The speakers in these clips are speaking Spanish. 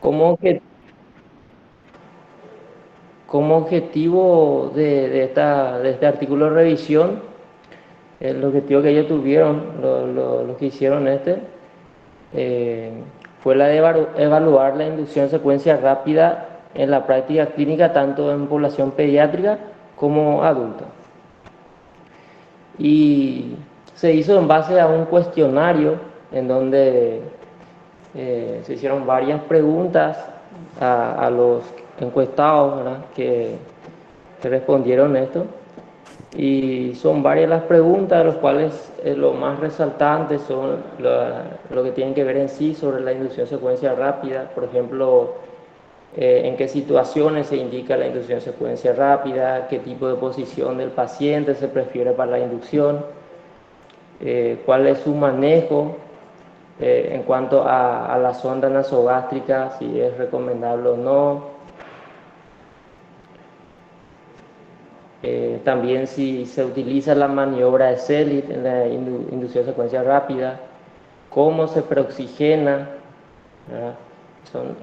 Como, obje- como objetivo de este artículo de revisión, el objetivo que ellos tuvieron, los que hicieron eh, fue la de evaluar la inducción en secuencia rápida en la práctica clínica, tanto en población pediátrica como adulta. Y se hizo en base a un cuestionario en donde se hicieron varias preguntas a los encuestados, ¿verdad? Que respondieron esto. Y son varias las preguntas, de las cuales lo más resaltante son lo que tienen que ver en sí sobre la inducción secuencia rápida. Por ejemplo, en qué situaciones se indica la inducción secuencia rápida, qué tipo de posición del paciente se prefiere para la inducción, cuál es su manejo en cuanto a la sonda nasogástrica, si es recomendable o no. También si se utiliza la maniobra de Sellit en la inducción de secuencia rápida, cómo se preoxigena, ¿verdad?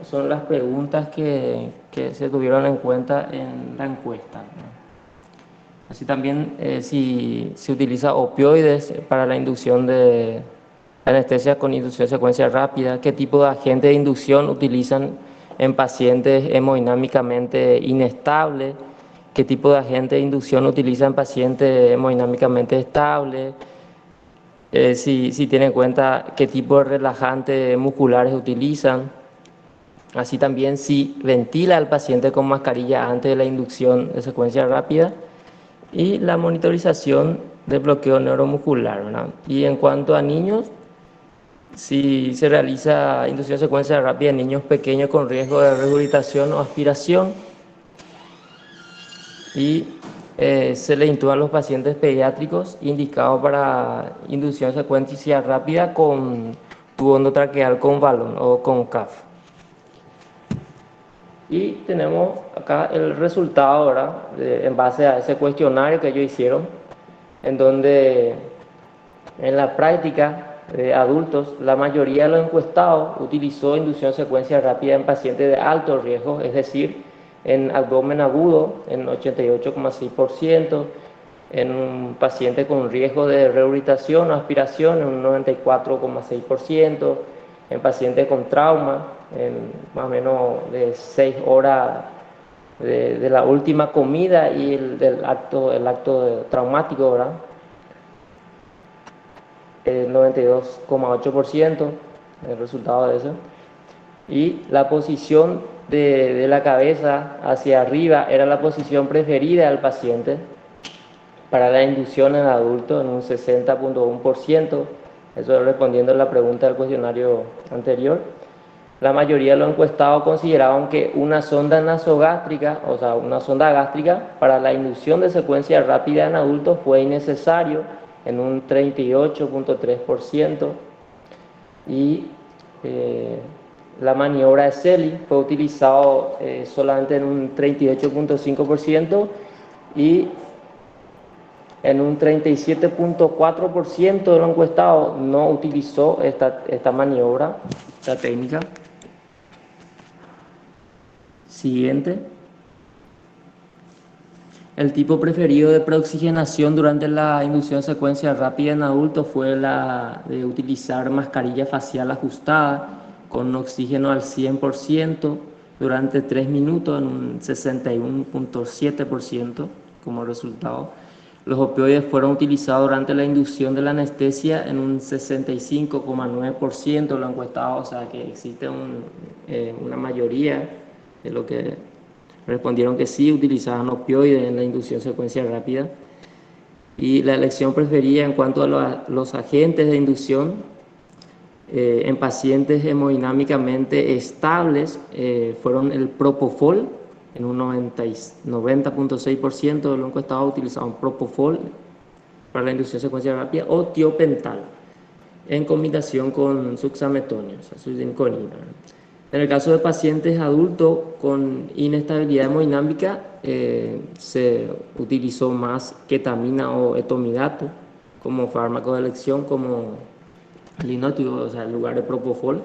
Son las preguntas que se tuvieron en cuenta en la encuesta, ¿no? Así también si se utiliza opioides para la inducción de anestesia con inducción de secuencia rápida, qué tipo de agente de inducción utilizan en pacientes hemodinámicamente inestables, qué tipo de agente de inducción utilizan en pacientes hemodinámicamente estables, si tienen en cuenta qué tipo de relajantes musculares utilizan, así también si ventila al paciente con mascarilla antes de la inducción de secuencia rápida y la monitorización de bloqueo neuromuscular, ¿verdad? Y en cuanto a niños, si se realiza inducción de secuencia rápida en niños pequeños con riesgo de regurgitación o aspiración y se le intúa a los pacientes pediátricos indicados para inducción de secuencia rápida con tubo endotraqueal con balón o con CAF. Y tenemos acá el resultado, ¿verdad? En base a ese cuestionario que ellos hicieron, en donde en la práctica de adultos, la mayoría de los encuestados utilizó inducción secuencia rápida en pacientes de alto riesgo, es decir, en abdomen agudo en 88,6%, en un paciente con riesgo de regurgitación o aspiración en un 94,6%, en pacientes con trauma en más o menos de 6 horas de la última comida y el acto traumático, ¿verdad? El 92,8% el resultado de eso. Y la posición de la cabeza hacia arriba era la posición preferida del paciente para la inducción en adulto en un 60,1%, eso respondiendo a la pregunta del cuestionario anterior. La mayoría de los encuestados consideraban que una sonda nasogástrica, o sea, una sonda gástrica para la inducción de secuencia rápida en adultos fue innecesario en un 38,3% y la maniobra de Selly fue utilizado solamente en un 38,5% y en un 37,4% de los encuestados no utilizó esta maniobra, esta técnica. Siguiente. El tipo preferido de preoxigenación durante la inducción de secuencia rápida en adultos fue la de utilizar mascarilla facial ajustada con oxígeno al 100% durante 3 minutos en un 61,7% como resultado. Los opioides fueron utilizados durante la inducción de la anestesia en un 65,9% de los encuestados, o sea que existe una mayoría de lo que respondieron que sí utilizaban opioides en la inducción secuencia rápida. Y la elección preferida en cuanto a los agentes de inducción en pacientes hemodinámicamente estables fueron el propofol, en un 90,6% de los encuestados utilizaban propofol para la inducción secuencia rápida, o tiopental en combinación con suxametonio, o sea, succinconina. En el caso de pacientes adultos con inestabilidad hemodinámica, se utilizó más ketamina o etomidato como fármaco de elección, como linótico, o sea, en lugar de propofol.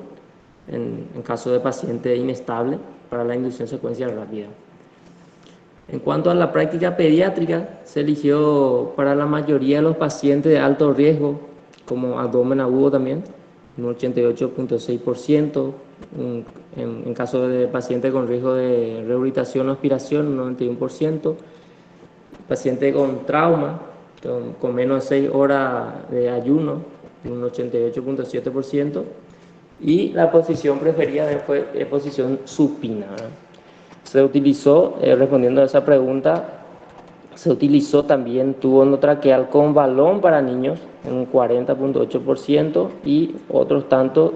en caso de paciente inestable para la inducción secuencial rápida. En cuanto a la práctica pediátrica, se eligió para la mayoría de los pacientes de alto riesgo, como abdomen agudo también, un 88.6%, en caso de pacientes con riesgo de rehabilitación o aspiración, un 91%, paciente con trauma, con menos de 6 horas de ayuno, un 88.7%, y la posición preferida fue posición supina. Se utilizó, respondiendo a esa pregunta, se utilizó también tubo endotraqueal con balón para niños en un 40.8% y otros tantos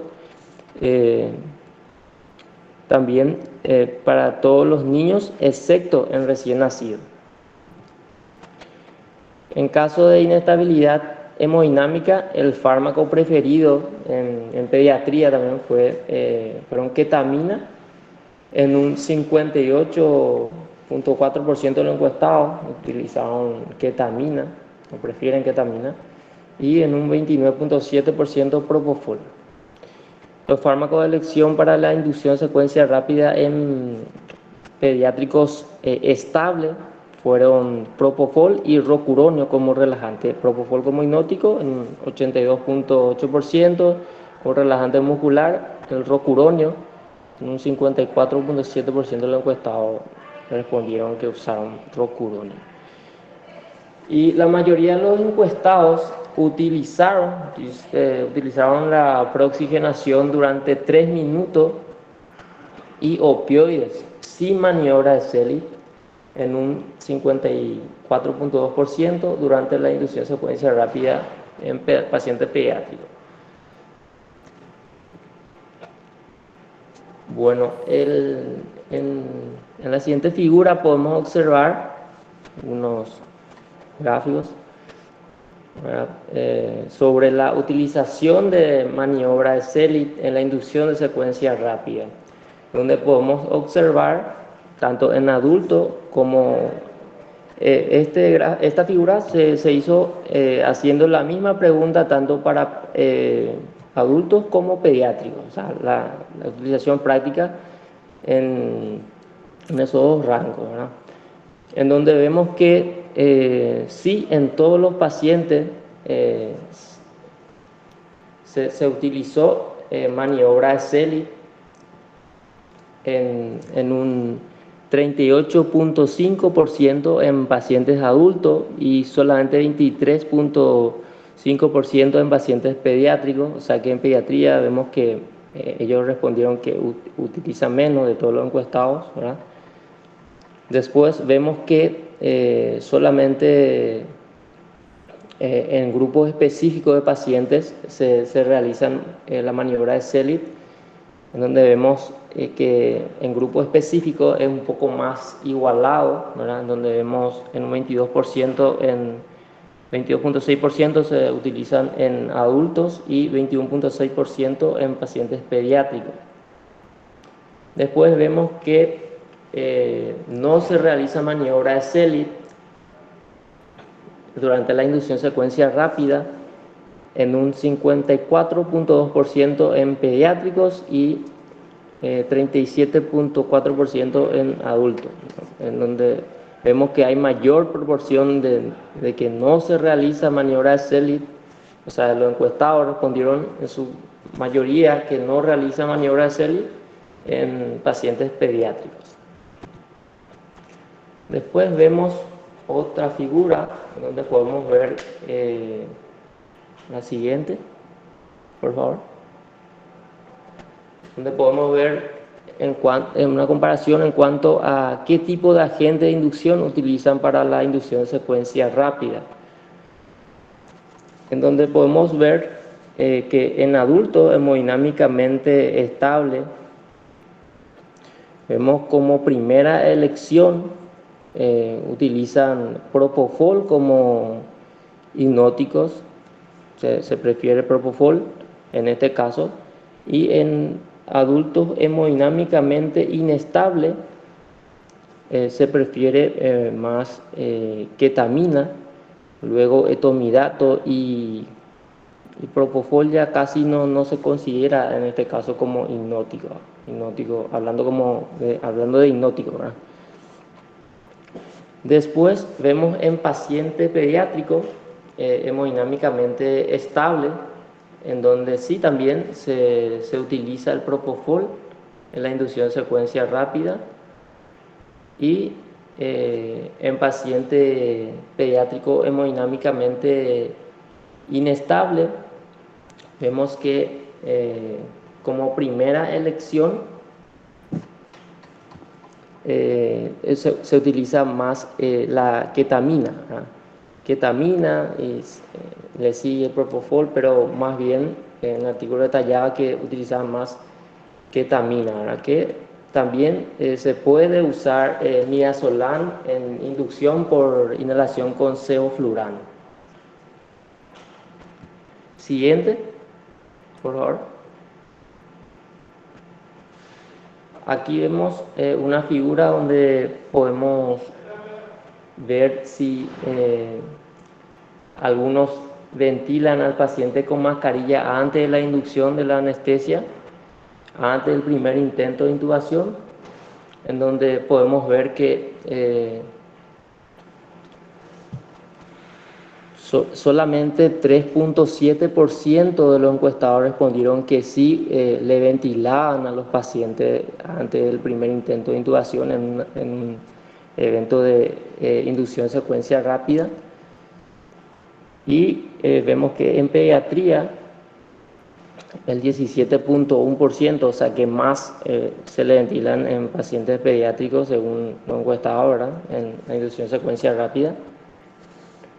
también para todos los niños excepto en recién nacido. En caso de inestabilidad hemodinámica, el fármaco preferido en pediatría también fueron ketamina, en un 58.4% de los encuestados utilizaron ketamina, o prefieren ketamina, y en un 29.7% propofol. Los fármacos de elección para la inducción secuencia rápida en pediátricos estables fueron propofol y rocuronio como relajante. Propofol como hipnótico en un 82.8%, como relajante muscular, el rocuronio en un 54.7% de los encuestados respondieron que usaron rocuronio. Y la mayoría de los encuestados utilizaron la preoxigenación durante 3 minutos y opioides sin maniobra de Selig en un 54.2% durante la inducción secuencia rápida en pacientes pediátricos. Bueno, en la siguiente figura podemos observar unos gráficos sobre la utilización de maniobra de Selig en la inducción de secuencia rápida, donde podemos observar tanto en adultos como esta figura se hizo haciendo la misma pregunta tanto para adultos como pediátricos, o sea, la utilización práctica en esos dos rangos, ¿verdad? En donde vemos que sí, en todos los pacientes se utilizó maniobra de Selig en un 38.5% en pacientes adultos y solamente 23.5% en pacientes pediátricos. O sea que en pediatría vemos que ellos respondieron que utilizan menos de todos los encuestados, ¿verdad? Después vemos que solamente en grupos específicos de pacientes se realizan la maniobra de Selig, en donde vemos que en grupos específicos es un poco más igualado, ¿verdad? En donde vemos en un 22%, en 22.6% se utilizan en adultos y 21.6% en pacientes pediátricos. Después vemos que no se realiza maniobra de Selig durante la inducción secuencia rápida en un 54.2% en pediátricos y 37.4% en adultos, en donde vemos que hay mayor proporción de que no se realiza maniobra de Selig. O sea, los encuestados respondieron en su mayoría que no realiza maniobra de Selig en pacientes pediátricos. Después vemos otra figura donde podemos ver la siguiente, por favor, donde podemos ver en una comparación en cuanto a qué tipo de agente de inducción utilizan para la inducción de secuencia rápida, en donde podemos ver que en adultos hemodinámicamente estable vemos como primera elección utilizan propofol como hipnóticos, se prefiere propofol en este caso, y en adultos hemodinámicamente inestable se prefiere más ketamina, luego etomidato y Y propofol ya casi no se considera en este caso como hipnótico, hablando de hipnótico, ¿verdad? Después vemos en paciente pediátrico hemodinámicamente estable, en donde sí también se utiliza el propofol en la inducción de secuencia rápida, y en paciente pediátrico hemodinámicamente inestable vemos que como primera elección se utiliza más la ketamina, ¿verdad? Ketamina le sigue el propofol, pero más bien en el artículo detallaba que utilizaban más ketamina, ¿verdad? Que también se puede usar midazolam en inducción por inhalación con sevoflurano. Siguiente, por favor. Aquí vemos una figura donde podemos ver si algunos ventilan al paciente con mascarilla antes de la inducción de la anestesia, antes del primer intento de intubación, en donde podemos ver que solamente 3.7% de los encuestados respondieron que sí le ventilaban a los pacientes antes del primer intento de intubación en un evento de inducción secuencia rápida. Y vemos que en pediatría el 17.1%, o sea que más se le ventilan en pacientes pediátricos según lo encuestado, ¿verdad?, en la inducción secuencia rápida.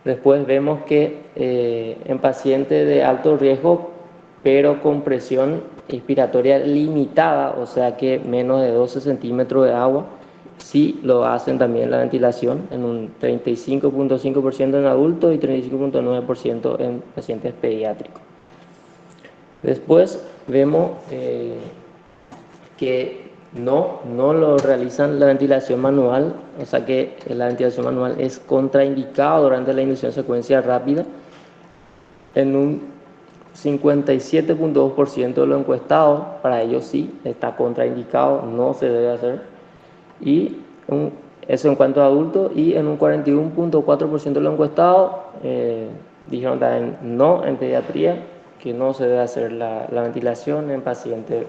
Después vemos que en pacientes de alto riesgo, pero con presión inspiratoria limitada, o sea que menos de 12 centímetros de agua, sí lo hacen también la ventilación en un 35.5% en adultos y 35.9% en pacientes pediátricos. Después vemos que no lo realizan la ventilación manual, o sea que la ventilación manual es contraindicada durante la inducción secuencia rápida en un 57.2% de los encuestados. Para ellos sí está contraindicado, no se debe hacer, y eso en cuanto a adultos, y en un 41.4% de los encuestados dijeron también no en pediatría, que no se debe hacer la ventilación en pacientes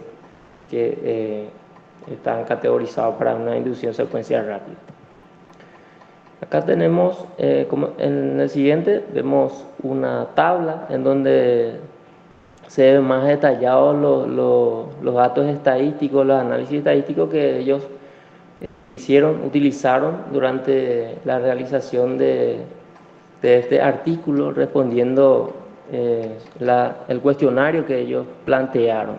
que están categorizados para una inducción secuencial rápida. Acá tenemos, como en el siguiente, vemos una tabla en donde se ven más detallados los datos estadísticos, los análisis estadísticos que ellos utilizaron durante la realización de este artículo, respondiendo el cuestionario que ellos plantearon.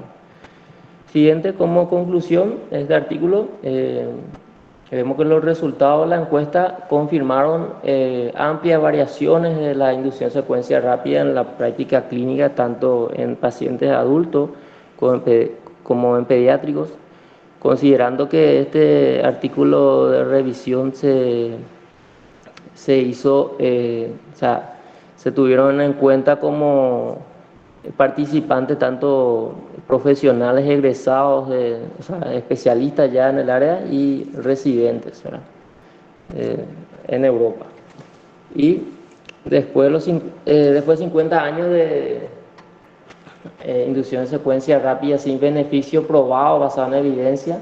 Siguiente, como conclusión de este artículo, vemos que los resultados de la encuesta confirmaron amplias variaciones de la inducción secuencia rápida en la práctica clínica, tanto en pacientes adultos como en pediátricos, considerando que este artículo de revisión se hizo, o sea, se tuvieron en cuenta como participantes tanto profesionales egresados, o sea, especialistas ya en el área, y residentes, ¿verdad?, en Europa. Y después de 50 años de inducción de secuencia rápida sin beneficio probado basado en evidencia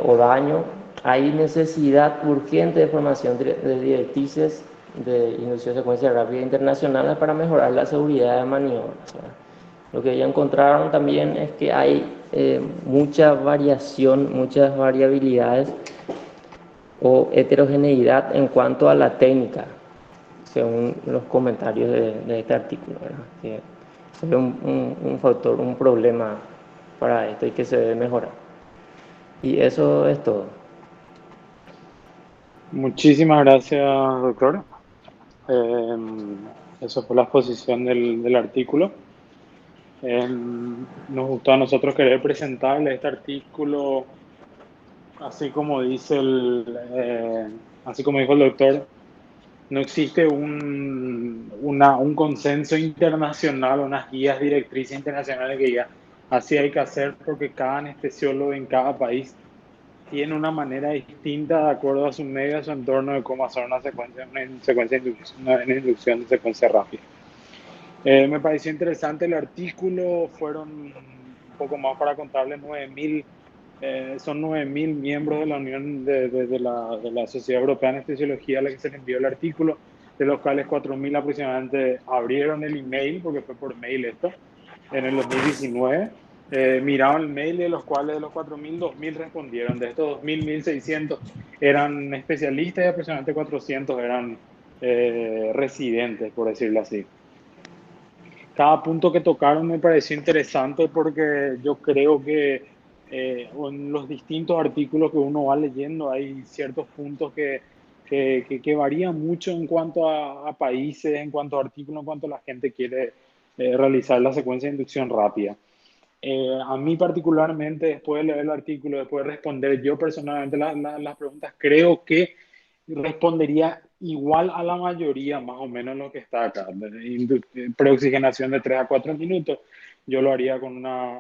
o daño, hay necesidad urgente de formación de directrices de inducción de secuencia rápida internacionales para mejorar la seguridad de maniobras, ¿verdad? Lo que ellos encontraron también es que hay mucha variación, muchas variabilidades o heterogeneidad en cuanto a la técnica, según los comentarios de este artículo, ¿verdad?, que es un factor, un problema para esto y que se debe mejorar. Y eso es todo. Muchísimas gracias, doctor. Eso fue la exposición del artículo. Nos gustó a nosotros querer presentarle este artículo, así como dijo el doctor, no existe un consenso internacional, unas guías directrices internacionales que diga así hay que hacer porque cada anestesiólogo en cada país tiene una manera distinta de acuerdo a su medio, a su entorno de cómo hacer una secuencia de inducción, una inducción de secuencia rápida. Me pareció interesante el artículo, fueron un poco más para contarles 9.000, son 9.000 miembros de la Unión de la Sociedad Europea de Anestesiología a la que se le envió el artículo, de los cuales 4.000 aproximadamente abrieron el email, porque fue por mail esto, en el 2019. Miraban el mail, de los cuales de los 4.000, 2.000 respondieron. De estos 2.000, 1.600 eran especialistas y aproximadamente 400 eran residentes, por decirlo así. Cada punto que tocaron me pareció interesante porque yo creo que en los distintos artículos que uno va leyendo hay ciertos puntos que varían mucho en cuanto a países, en cuanto a artículos, en cuanto a la gente quiere realizar la secuencia de inducción rápida. A mí particularmente, después de leer el artículo, después de responder yo personalmente las preguntas, creo que respondería igual a la mayoría, más o menos lo que está acá. Preoxigenación de 3 a 4 minutos. Yo lo haría con una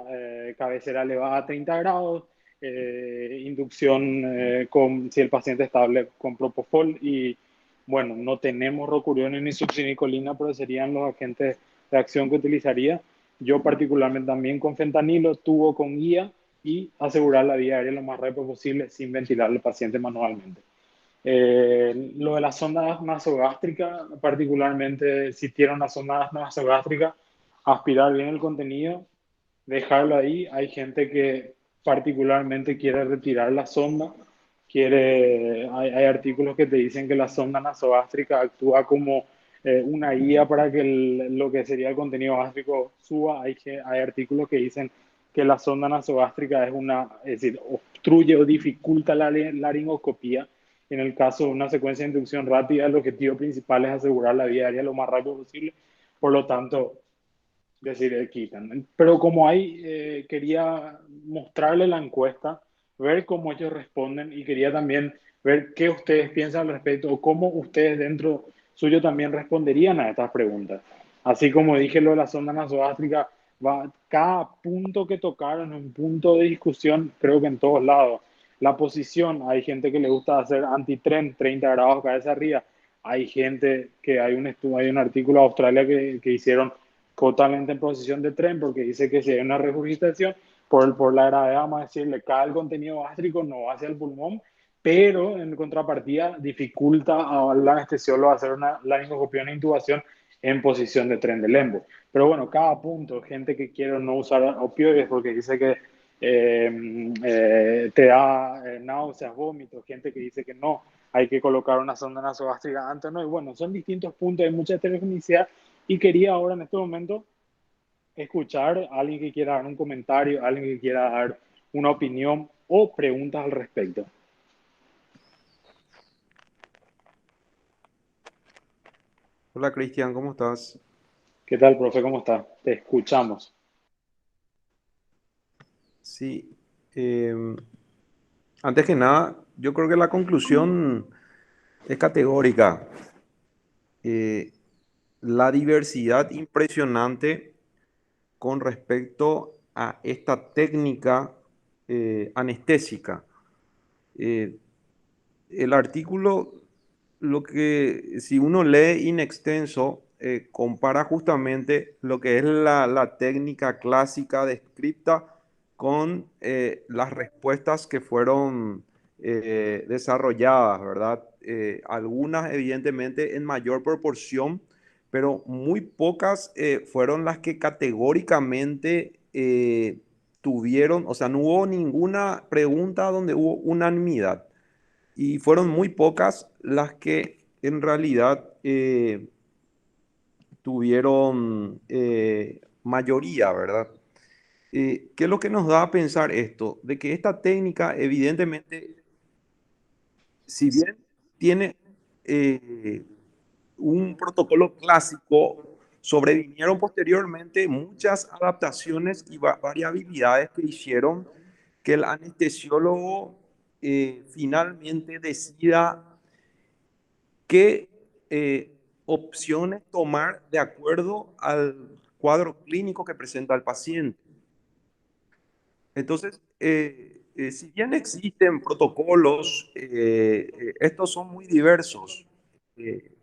cabecera elevada a 30 grados, inducción si el paciente estable con propofol y bueno, no tenemos rocuriones ni succinilcolina, pero serían los agentes de acción que utilizaría. Yo particularmente también con fentanilo, tubo con guía y asegurar la vía aérea lo más rápido posible sin ventilar al paciente manualmente. Lo de la sonda nasogástrica, particularmente si tiene una sonda nasogástrica, aspirar bien el contenido, dejarlo ahí. Hay gente que particularmente quiere retirar la sonda, hay artículos que te dicen que la sonda nasogástrica actúa como una guía para que lo que sería el contenido gástrico suba. Hay artículos que dicen que la sonda nasogástrica es decir, obstruye o dificulta la laringoscopía. En el caso de una secuencia de inducción rápida, el objetivo principal es asegurar la vía aérea lo más rápido posible. Por lo tanto, decir, quitan. Pero como quería mostrarle la encuesta, ver cómo ellos responden y quería también ver qué ustedes piensan al respecto o cómo ustedes dentro suyo también responderían a estas preguntas. Así como dije lo de la sonda nasogástrica, cada punto que tocaron es un punto de discusión, creo que en todos lados. La posición, hay gente que le gusta hacer anti-tren, 30 grados cabeza arriba. Hay gente que hay un artículo de Australia que hicieron totalmente en posición de tren, porque dice que si hay una regurgitación, por la gravedad, vamos a decir, le cae el contenido gástrico, no va hacia el pulmón, pero en contrapartida dificulta al anestesiólogo hacer una laringoscopía, una intubación en posición de tren de lembo. Pero bueno, cada punto, gente que quiere no usar opioides porque dice que te da náuseas, vómitos, gente que dice que no, hay que colocar una sonda nasogástrica antes, no, y bueno, son distintos puntos, hay mucha heterogeneidad y quería ahora en este momento escuchar a alguien que quiera dar un comentario, a alguien que quiera dar una opinión o preguntas al respecto. Hola Cristian, ¿cómo estás? ¿Qué tal, profe? ¿Cómo está? Te escuchamos. Sí, em, antes que nada, yo creo que la conclusión es categórica. Eh, la diversidad impresionante con respecto a esta técnica anestésica. Eh, el artículo, lo que si uno lee in extenso, compara justamente lo que es la técnica clásica descripta con las respuestas que fueron desarrolladas, ¿verdad? Algunas evidentemente en mayor proporción, pero muy pocas fueron las que categóricamente tuvieron, o sea, no hubo ninguna pregunta donde hubo unanimidad y fueron muy pocas las que en realidad tuvieron mayoría, ¿verdad? ¿Qué es lo que nos da a pensar esto? De que esta técnica, evidentemente, si bien tiene un protocolo clásico, sobrevinieron posteriormente muchas adaptaciones y variabilidades que hicieron que el anestesiólogo finalmente decida qué eh, opciones tomar de acuerdo al cuadro clínico que presenta el paciente. Entonces, si bien existen protocolos, estos son muy diversos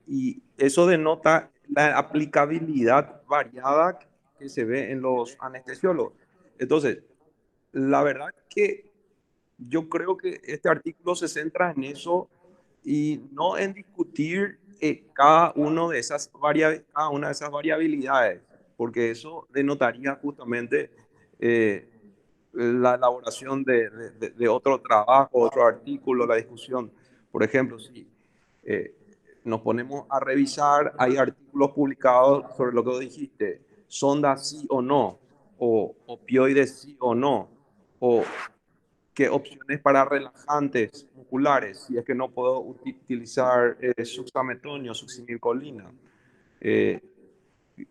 y eso denota la aplicabilidad variada que se ve en los anestesiólogos. Entonces, la verdad que yo creo que este artículo se centra en eso y no en discutir cada una de esas variabilidades, porque eso denotaría justamente eh, la elaboración de otro trabajo, otro artículo, la discusión. Por ejemplo, si eh, nos ponemos a revisar, hay artículos publicados sobre lo que vos dijiste, sondas sí o no, o opioides sí o no, o qué opciones para relajantes musculares, si es que no puedo utilizar suxametonio, succinilcolina. Eh,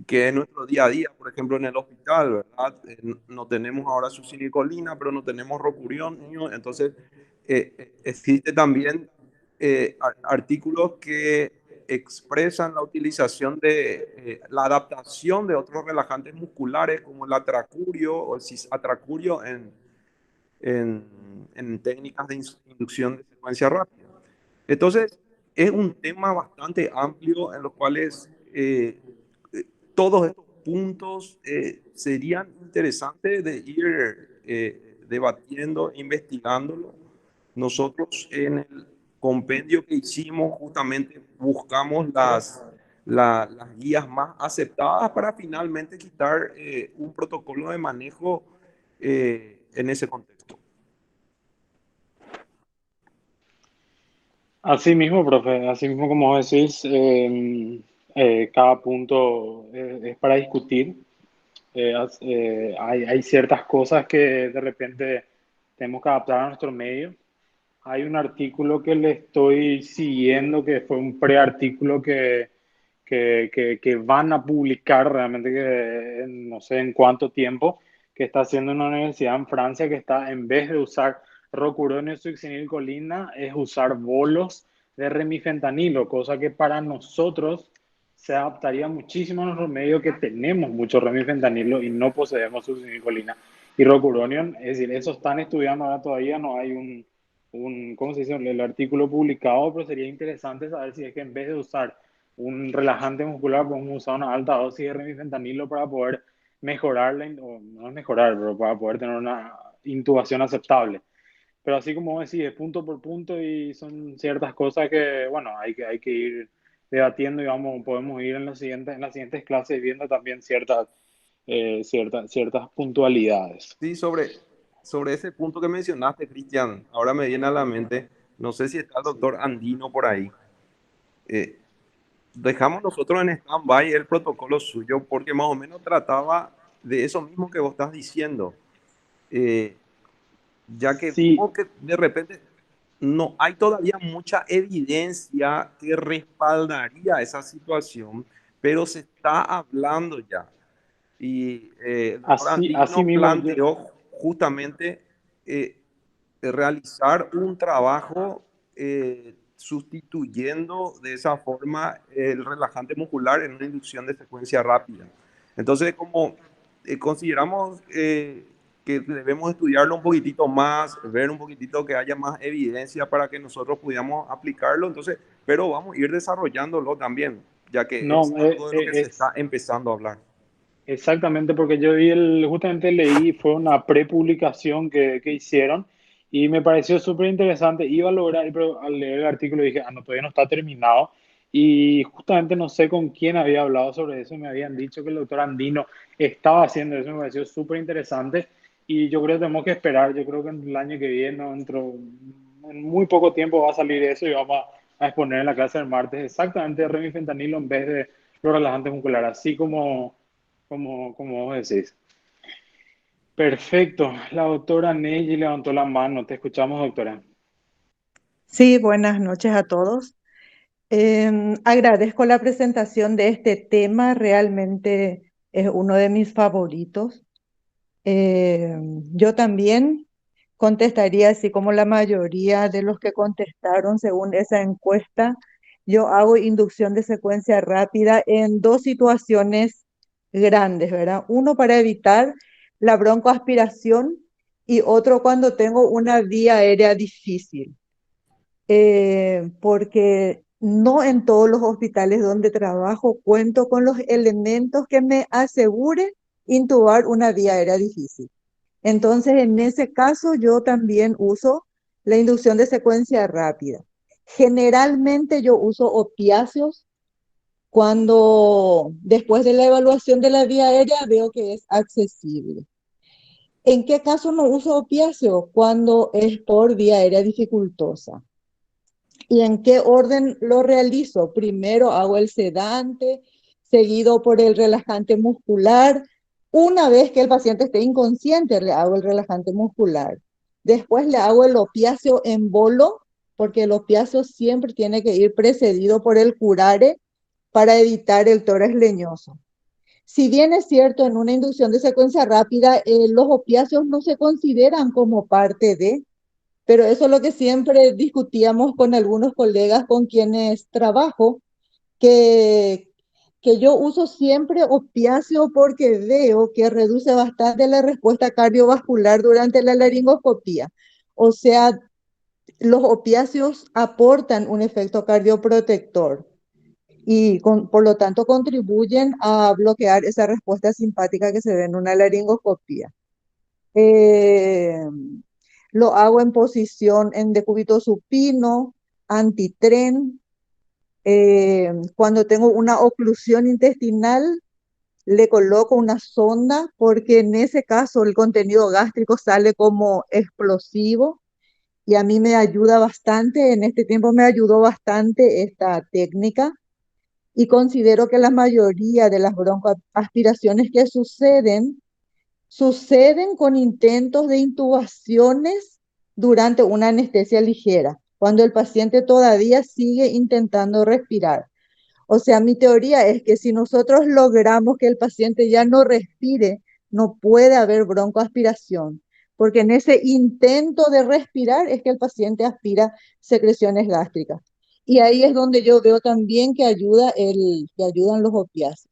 que es nuestro día a día, por ejemplo, en el hospital, ¿verdad? No tenemos ahora succinilcolina, pero no tenemos rocurión, entonces existe también artículos que expresan la utilización de la adaptación de otros relajantes musculares como el atracurio o el cisatracurio en técnicas de inducción de secuencia rápida. Entonces, es un tema bastante amplio en los cuales todos estos puntos serían interesantes de ir debatiendo, investigándolo. Nosotros en el compendio que hicimos justamente buscamos las guías más aceptadas para finalmente quitar un protocolo de manejo en ese contexto. Así mismo, profe, así mismo como vos decís, cada punto es para discutir. Hay ciertas cosas que de repente tenemos que adaptar a nuestro medio. Hay un artículo que le estoy siguiendo, que fue un preartículo que van a publicar realmente, que no sé en cuánto tiempo, que está haciendo una universidad en Francia que está, en vez de usar rocuronio y succinilcolina, es usar bolos de remifentanilo, cosa que para nosotros se adaptaría muchísimo a nuestro medio, que tenemos mucho remifentanilo y no poseemos succinilcolina y rocuronium. Es decir, eso están estudiando ahora, todavía no hay ¿cómo se dice? El artículo publicado, pero sería interesante saber si es que en vez de usar un relajante muscular podemos usar una alta dosis de remifentanilo para poder mejorarla, o no mejorar, pero para poder tener una intubación aceptable. Pero así como vos decís, es punto por punto y son ciertas cosas que, bueno, hay que ir debatiendo y podemos ir en las siguientes clases viendo también ciertas puntualidades. Sí, sobre ese punto que mencionaste, Cristian, ahora me viene a la mente, no sé si está el doctor Andino por ahí. Eh, Dejamos nosotros en stand-by el protocolo suyo porque más o menos trataba de eso mismo que vos estás diciendo, eh, ya que Sí, vimos que de repente no hay todavía mucha evidencia que respaldaría esa situación, pero se está hablando ya. Y el doctor así Andino mismo yo, planteó justamente eh, realizar un trabajo sustituyendo de esa forma el relajante muscular en una inducción de secuencia rápida. Entonces, como consideramos que debemos estudiarlo un poquitito más, ver un poquitito que haya más evidencia para que nosotros pudiéramos aplicarlo, entonces, pero vamos a ir desarrollándolo también, ya que es no, algo de lo que se está empezando a hablar. exactamente, porque yo vi justamente leí, fue una prepublicación que hicieron y me pareció súper interesante. Iba a lograr, pero al leer el artículo dije, ah, no, todavía no está terminado. Y justamente no sé con quién había hablado sobre eso, me habían dicho que el doctor Andino estaba haciendo eso, me pareció súper interesante. Y yo creo que tenemos que esperar, yo creo que en el año que viene, o en muy poco tiempo va a salir eso y vamos a exponer en la clase del martes exactamente remifentanilo en vez de los relajantes musculares, así como vos decís. Perfecto. La doctora Neji levantó la mano. Te escuchamos, doctora. Sí, buenas noches a todos. Agradezco la presentación de este tema, realmente es uno de mis favoritos. Yo también contestaría así como la mayoría de los que contestaron según esa encuesta. yo hago inducción de secuencia rápida en dos situaciones grandes, ¿verdad? Uno para evitar la broncoaspiración y otro cuando tengo una vía aérea difícil, porque no en todos los hospitales donde trabajo cuento con los elementos que me aseguren intubar una vía aérea difícil. Entonces, en ese caso, yo también uso la inducción de secuencia rápida. Generalmente yo uso opiáceos cuando después de la evaluación de la vía aérea veo que es accesible. ¿En qué caso no uso opiáceos? Cuando es por vía aérea dificultosa. ¿Y en qué orden lo realizo? Primero hago el sedante, seguido por el relajante muscular. Una vez que el paciente esté inconsciente, le hago el relajante muscular. Después le hago el opiáceo en bolo, porque el opiáceo siempre tiene que ir precedido por el curare para evitar el tórax leñoso. Si bien es cierto, en una inducción de secuencia rápida, los opiáceos no se consideran como parte de, pero eso es lo que siempre discutíamos con algunos colegas con quienes trabajo, que, que yo uso siempre opiáceo porque veo que reduce bastante la respuesta cardiovascular durante la laringoscopía. O sea, los opiáceos aportan un efecto cardioprotector y por lo tanto contribuyen a bloquear esa respuesta simpática que se ve en una laringoscopía. Eh, lo hago en posición en decúbito supino, antitren. Cuando tengo una oclusión intestinal, le coloco una sonda porque en ese caso el contenido gástrico sale como explosivo y a mí me ayuda bastante, en este tiempo me ayudó bastante esta técnica y considero que la mayoría de las broncoaspiraciones que suceden con intentos de intubaciones durante una anestesia ligera, cuando el paciente todavía sigue intentando respirar. O sea, mi teoría es que si nosotros logramos que el paciente ya no respire, no puede haber broncoaspiración, porque en ese intento de respirar es que el paciente aspira secreciones gástricas. Y ahí es donde yo veo también que ayudan los opiáceos.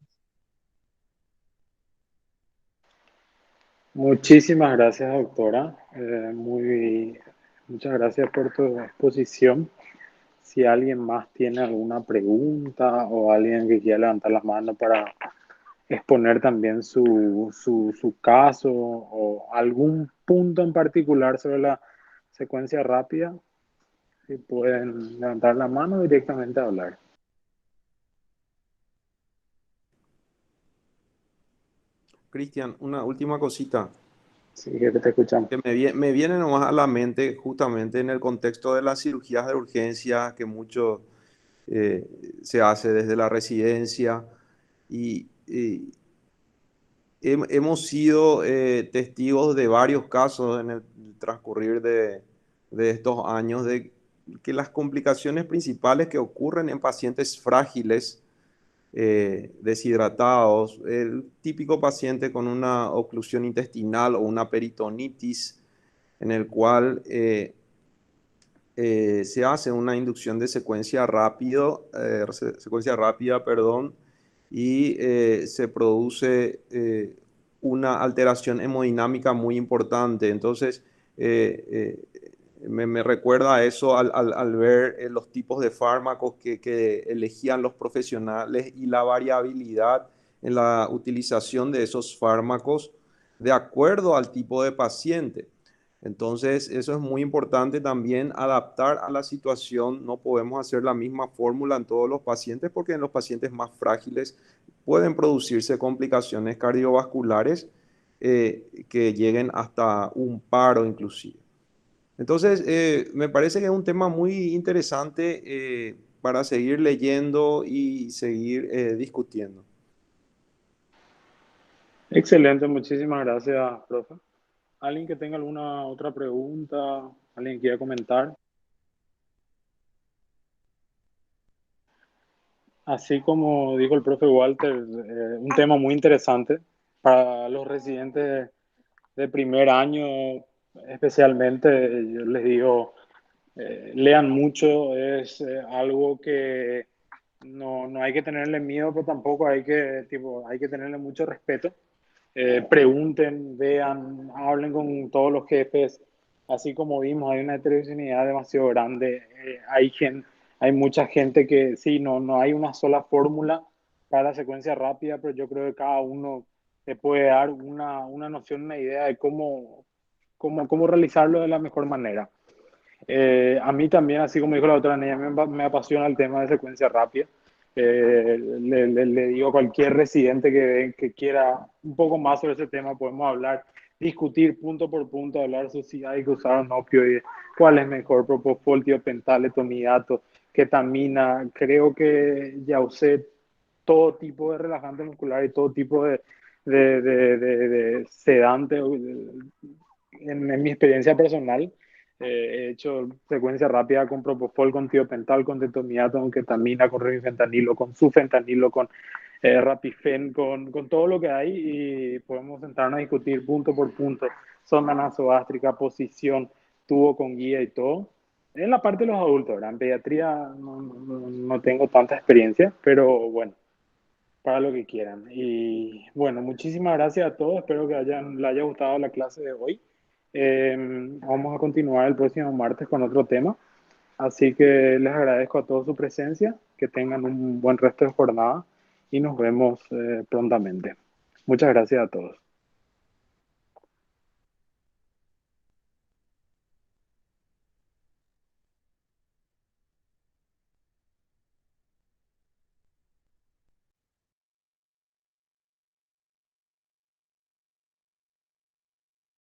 Muchísimas gracias, doctora. Muchas gracias por tu exposición. Si alguien más tiene alguna pregunta o alguien que quiera levantar la mano para exponer también su caso o algún punto en particular sobre la secuencia rápida, si pueden levantar la mano directamente a hablar. Cristian, una última cosita Sí, que te escuchamos. que me viene nomás a la mente justamente en el contexto de las cirugías de urgencia que mucho eh, se hace desde la residencia y hemos sido testigos de varios casos en el transcurrir de estos años de que las complicaciones principales que ocurren en pacientes frágiles, deshidratados, el típico paciente con una oclusión intestinal o una peritonitis, en el cual se hace una inducción de secuencia rápida, perdón, y se produce una alteración hemodinámica muy importante. Entonces, me recuerda a eso al ver los tipos de fármacos que elegían los profesionales y la variabilidad en la utilización de esos fármacos de acuerdo al tipo de paciente. Entonces, eso es muy importante también adaptar a la situación. No podemos hacer la misma fórmula en todos los pacientes porque en los pacientes más frágiles pueden producirse complicaciones cardiovasculares que lleguen hasta un paro inclusive. Entonces, me parece que es un tema muy interesante para seguir leyendo y seguir discutiendo. Excelente, muchísimas gracias, profe. ¿Alguien que tenga alguna otra pregunta? ¿Alguien que quiera comentar? Así como dijo el profe Walter, un tema muy interesante para los residentes de primer año, especialmente, yo les digo, Lean mucho, es algo que no hay que tenerle miedo, pero tampoco hay que tenerle mucho respeto. Pregunten, vean, hablen con todos los jefes. Así como vimos, hay una heterogeneidad demasiado grande. Hay mucha gente que sí, no hay una sola fórmula para la secuencia rápida, pero yo creo que cada uno te puede dar una noción, una idea de cómo realizarlo de la mejor manera. A mí también, así como dijo la otra niña, me apasiona el tema de secuencia rápida. Le digo a cualquier residente que quiera un poco más sobre ese tema, podemos hablar, discutir punto por punto, hablar sobre si hay que usar un opioide, cuál es mejor, propofol, tiopental, etonidato, ketamina. Creo que ya usé todo tipo de relajante muscular y todo tipo de sedante en mi experiencia personal. He hecho secuencia rápida con propofol, con tiopental, con detomiato, con ketamina, con remifentanilo, con sufentanilo, con rapifen, con todo lo que hay, y podemos sentarnos a discutir punto por punto, sonda nasogástrica, posición, tubo con guía y todo. En la parte de los adultos, ¿verdad? En pediatría no tengo tanta experiencia, pero bueno, para lo que quieran. Y bueno, muchísimas gracias a todos. Espero que les haya gustado la clase de hoy. Vamos a continuar el próximo martes con otro tema. Así que les agradezco a todos su presencia. Que tengan un buen resto de jornada y nos vemos prontamente. Muchas gracias a todos.